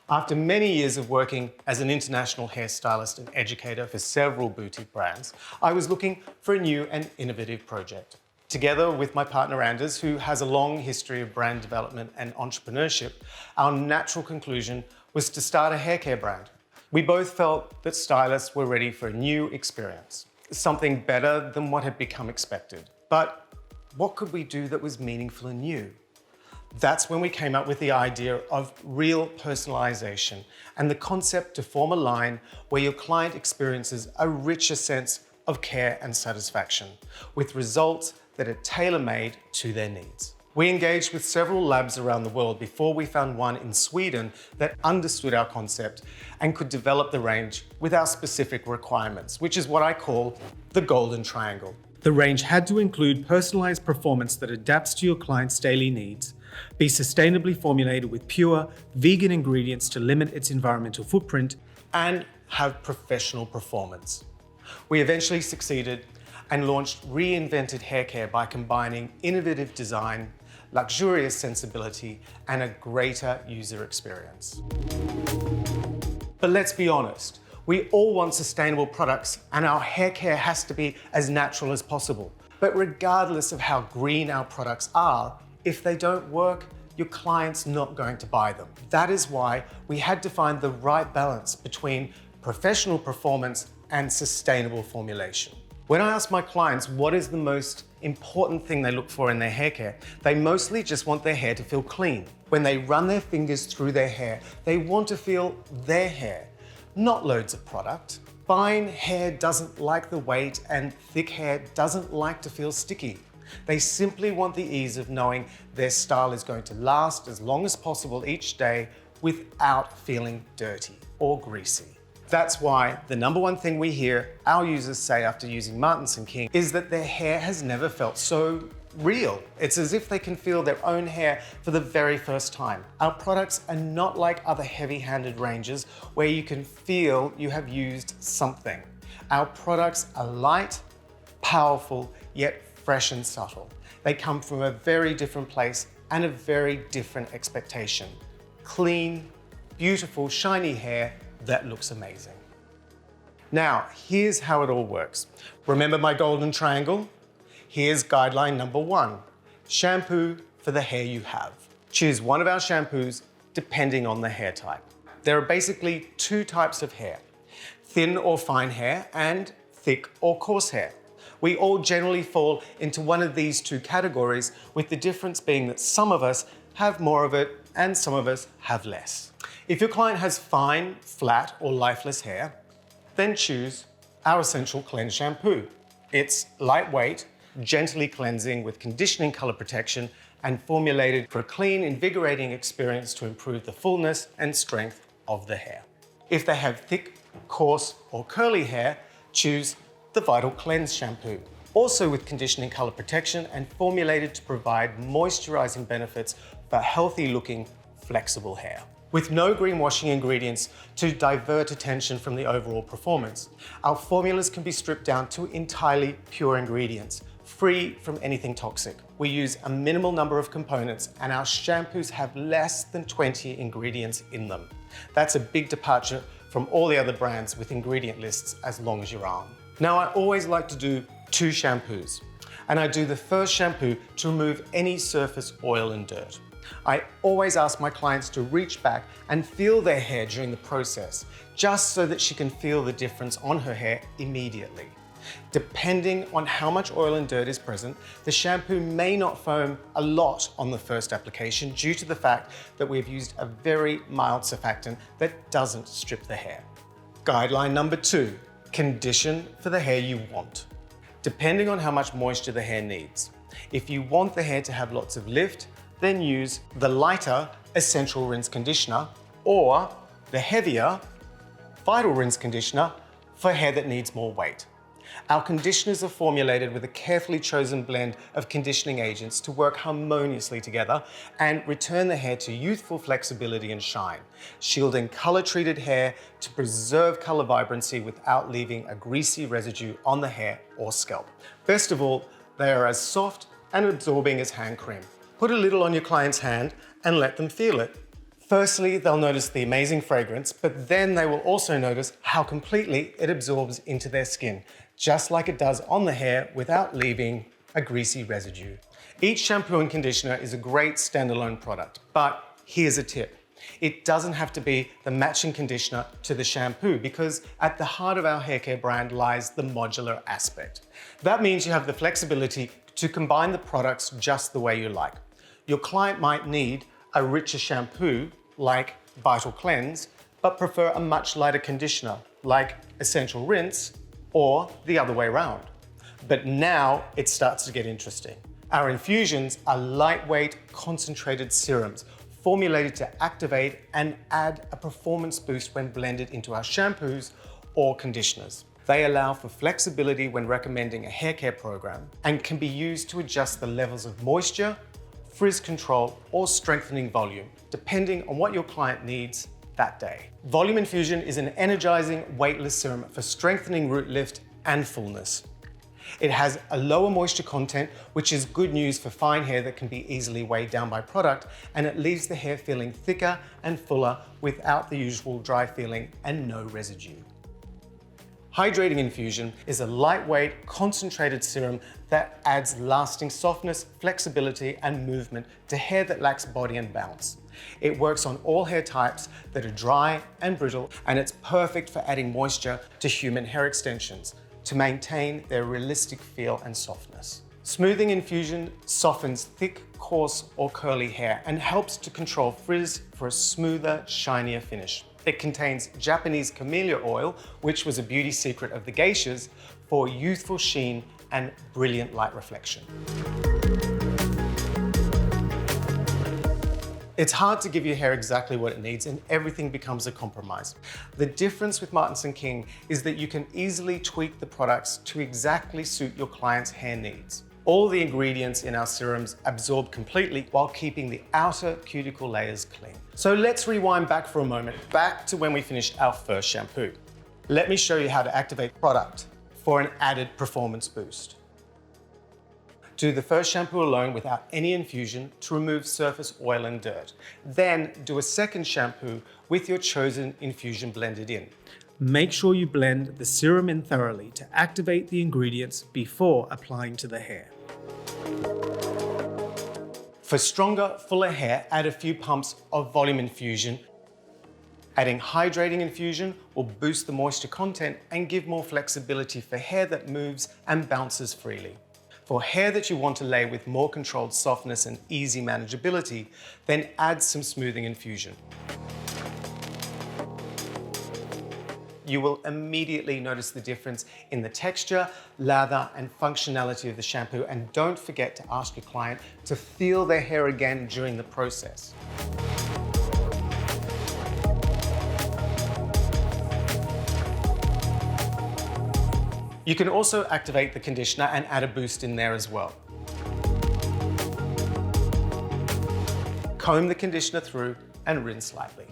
After many years of working as an international hairstylist and educator for several boutique brands, I was looking for a new and innovative project. Together with my partner Anders, who has a long history of brand development and entrepreneurship, our natural conclusion was to start a hair care brand. We both felt that stylists were ready for a new experience, something better than what had become expected. But what could we do that was meaningful and new? That's when we came up with the idea of real personalization and the concept to form a line where your client experiences a richer sense of care and satisfaction, with results that are tailor-made to their needs. We engaged with several labs around the world before we found one in Sweden that understood our concept and could develop the range with our specific requirements, which is what I call the golden triangle. The range had to include personalized performance that adapts to your client's daily needs, be sustainably formulated with pure, vegan ingredients to limit its environmental footprint, and have professional performance. We eventually succeeded and launched reinvented hair care by combining innovative design, luxurious sensibility, and a greater user experience. But let's be honest, we all want sustainable products and our hair care has to be as natural as possible. But regardless of how green our products are, if they don't work, your client's not going to buy them. That is why we had to find the right balance between professional performance and sustainable formulation. When I ask my clients what is the most important thing they look for in their hair care, they mostly just want their hair to feel clean. When they run their fingers through their hair, they want to feel their hair, not loads of product. Fine hair doesn't like the weight and thick hair doesn't like to feel sticky. They simply want the ease of knowing their style is going to last as long as possible each day without feeling dirty or greasy. That's why the number one thing we hear our users say after using Martinsson King is that their hair has never felt so real. It's as if they can feel their own hair for the very first time. Our products are not like other heavy-handed ranges where you can feel you have used something. Our products are light, powerful, yet fresh and subtle. They come from a very different place and a very different expectation. Clean, beautiful, shiny hair that looks amazing. Now, here's how it all works. Remember my golden triangle? Here's guideline number 1. Shampoo for the hair you have. Choose one of our shampoos depending on the hair type. There are basically 2 types of hair: thin or fine hair and thick or coarse hair. We all generally fall into one of these 2 categories, with the difference being that some of us have more of it and some of us have less. If your client has fine, flat, or lifeless hair, then choose our Essential Cleanse Shampoo. It's lightweight, gently cleansing with conditioning color protection and formulated for a clean, invigorating experience to improve the fullness and strength of the hair. If they have thick, coarse, or curly hair, choose the Vital Cleanse Shampoo, also with conditioning color protection and formulated to provide moisturizing benefits for healthy-looking, flexible hair. With no greenwashing ingredients to divert attention from the overall performance, our formulas can be stripped down to entirely pure ingredients, free from anything toxic. We use a minimal number of components and our shampoos have less than 20 ingredients in them. That's a big departure from all the other brands with ingredient lists as long as your arm. Now, I always like to do 2 shampoos, and I do the first shampoo to remove any surface oil and dirt. I always ask my clients to reach back and feel their hair during the process, just so that she can feel the difference on her hair immediately. Depending on how much oil and dirt is present, the shampoo may not foam a lot on the first application due to the fact that we've used a very mild surfactant that doesn't strip the hair. Guideline number 2. Condition for the hair you want. Depending on how much moisture the hair needs. If you want the hair to have lots of lift, then use the lighter Essential Rinse Conditioner or the heavier Vital Rinse Conditioner for hair that needs more weight. Our conditioners are formulated with a carefully chosen blend of conditioning agents to work harmoniously together and return the hair to youthful flexibility and shine, shielding color-treated hair to preserve color vibrancy without leaving a greasy residue on the hair or scalp. Best of all, they are as soft and absorbing as hand cream. Put a little on your client's hand and let them feel it. Firstly, they'll notice the amazing fragrance, but then they will also notice how completely it absorbs into their skin, just like it does on the hair without leaving a greasy residue. Each shampoo and conditioner is a great standalone product, but here's a tip. It doesn't have to be the matching conditioner to the shampoo because at the heart of our hair care brand lies the modular aspect. That means you have the flexibility to combine the products just the way you like. Your client might need a richer shampoo like Vital Cleanse, but prefer a much lighter conditioner like Essential Rinse or the other way around. But now it starts to get interesting. Our infusions are lightweight, concentrated serums formulated to activate and add a performance boost when blended into our shampoos or conditioners. They allow for flexibility when recommending a hair care program and can be used to adjust the levels of moisture, frizz control, or strengthening volume, depending on what your client needs that day. Volume Infusion is an energizing, weightless serum for strengthening root lift and fullness. It has a lower moisture content, which is good news for fine hair that can be easily weighed down by product, and it leaves the hair feeling thicker and fuller without the usual dry feeling and no residue. Hydrating Infusion is a lightweight, concentrated serum that adds lasting softness, flexibility, and movement to hair that lacks body and bounce. It works on all hair types that are dry and brittle, and it's perfect for adding moisture to human hair extensions to maintain their realistic feel and softness. Smoothing Infusion softens thick, coarse, or curly hair and helps to control frizz for a smoother, shinier finish. It contains Japanese camellia oil, which was a beauty secret of the geishas, for youthful sheen and brilliant light reflection. It's hard to give your hair exactly what it needs and everything becomes a compromise. The difference with Martinsson King is that you can easily tweak the products to exactly suit your client's hair needs. All the ingredients in our serums absorb completely while keeping the outer cuticle layers clean. So let's rewind back for a moment, back to when we finished our first shampoo. Let me show you how to activate product for an added performance boost. Do the first shampoo alone without any infusion to remove surface oil and dirt. Then do a second shampoo with your chosen infusion blended in. Make sure you blend the serum in thoroughly to activate the ingredients before applying to the hair. For stronger, fuller hair, add a few pumps of Volume Infusion. Adding Hydrating Infusion will boost the moisture content and give more flexibility for hair that moves and bounces freely. For hair that you want to lay with more controlled softness and easy manageability, then add some Smoothing Infusion. You will immediately notice the difference in the texture, lather, and functionality of the shampoo, and don't forget to ask your client to feel their hair again during the process. You can also activate the conditioner and add a boost in there as well. Comb the conditioner through and rinse lightly.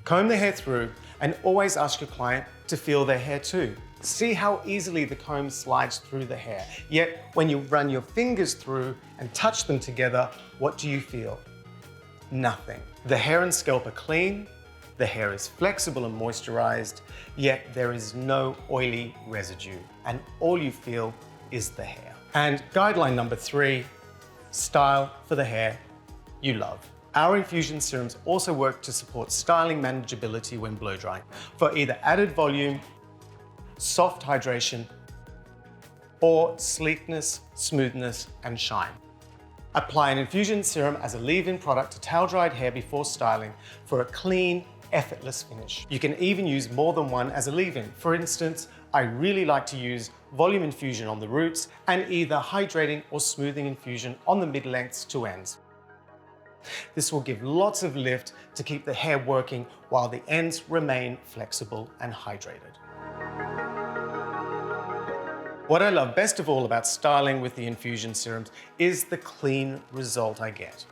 Comb the hair through and always ask your client to feel their hair too. See how easily the comb slides through the hair. Yet when you run your fingers through and touch them together, what do you feel? Nothing. The hair and scalp are clean, the hair is flexible and moisturized, yet there is no oily residue, and all you feel is the hair. And guideline number 3, style for the hair you love. Our infusion serums also work to support styling manageability when blow drying for either added volume, soft hydration, or sleekness, smoothness, and shine. Apply an infusion serum as a leave-in product to towel-dried hair before styling for a clean, effortless finish. You can even use more than one as a leave-in. For instance, I really like to use Volume Infusion on the roots and either Hydrating or Smoothing Infusion on the mid-lengths to ends. This will give lots of lift to keep the hair working while the ends remain flexible and hydrated. What I love best of all about styling with the infusion serums is the clean result I get.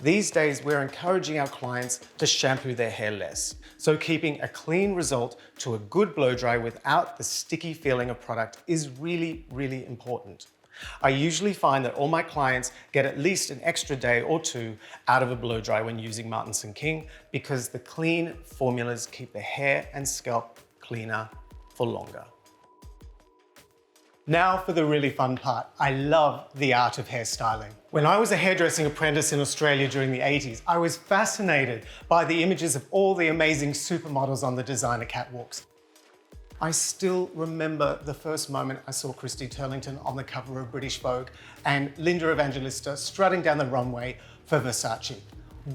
These days, we're encouraging our clients to shampoo their hair less. So keeping a clean result to a good blow dry without the sticky feeling of product is really, really important. I usually find that all my clients get at least an extra day or two out of a blow dry when using Martinsson King because the clean formulas keep the hair and scalp cleaner for longer. Now for the really fun part. I love the art of hairstyling. When I was a hairdressing apprentice in Australia during the 80s, I was fascinated by the images of all the amazing supermodels on the designer catwalks. I still remember the first moment I saw Christy Turlington on the cover of British Vogue and Linda Evangelista strutting down the runway for Versace.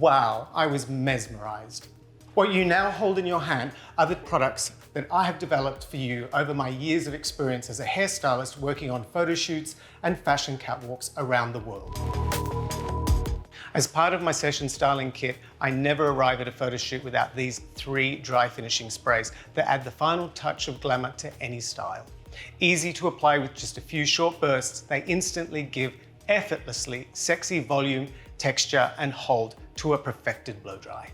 Wow, I was mesmerized. What you now hold in your hand are the products that I have developed for you over my years of experience as a hairstylist working on photo shoots and fashion catwalks around the world. As part of my session styling kit, I never arrive at a photo shoot without these 3 dry finishing sprays that add the final touch of glamour to any style. Easy to apply with just a few short bursts, they instantly give effortlessly sexy volume, texture, and hold to a perfected blow dry.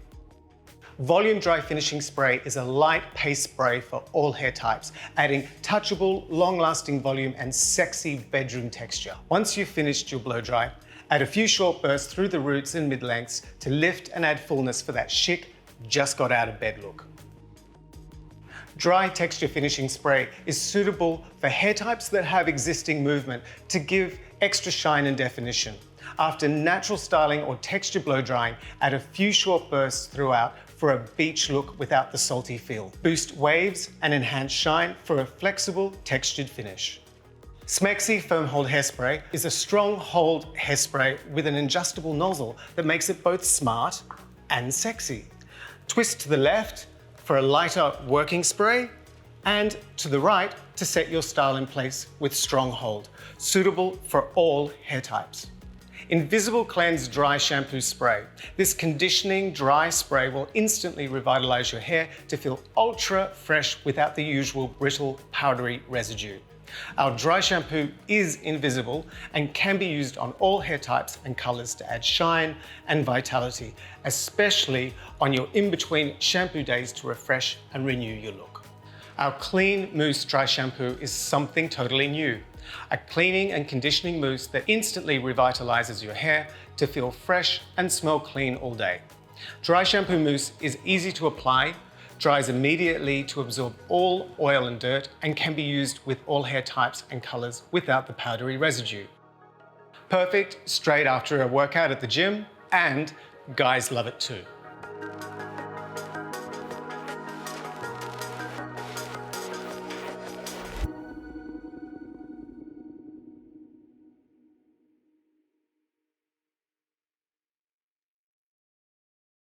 Volume Dry Finishing Spray is a light paste spray for all hair types, adding touchable, long-lasting volume and sexy bedroom texture. Once you've finished your blow dry, add a few short bursts through the roots and mid-lengths to lift and add fullness for that chic, just got out of bed look. Dry Texture Finishing Spray is suitable for hair types that have existing movement to give extra shine and definition. After natural styling or texture blow drying, add a few short bursts throughout for a beach look without the salty feel. Boost waves and enhance shine for a flexible, textured finish. Smexy Foam Hold Hairspray is a strong hold hairspray with an adjustable nozzle that makes it both smart and sexy. Twist to the left for a lighter working spray and to the right to set your style in place with strong hold, suitable for all hair types. Invisible Cleanse Dry Shampoo Spray. This conditioning dry spray will instantly revitalize your hair to feel ultra fresh without the usual brittle, powdery residue. Our dry shampoo is invisible and can be used on all hair types and colors to add shine and vitality, especially on your in-between shampoo days to refresh and renew your look. Our Clean Mousse Dry Shampoo is something totally new. A cleaning and conditioning mousse that instantly revitalizes your hair to feel fresh and smell clean all day. Dry shampoo mousse is easy to apply, dries immediately to absorb all oil and dirt, and can be used with all hair types and colors without the powdery residue. Perfect straight after a workout at the gym, and guys love it too.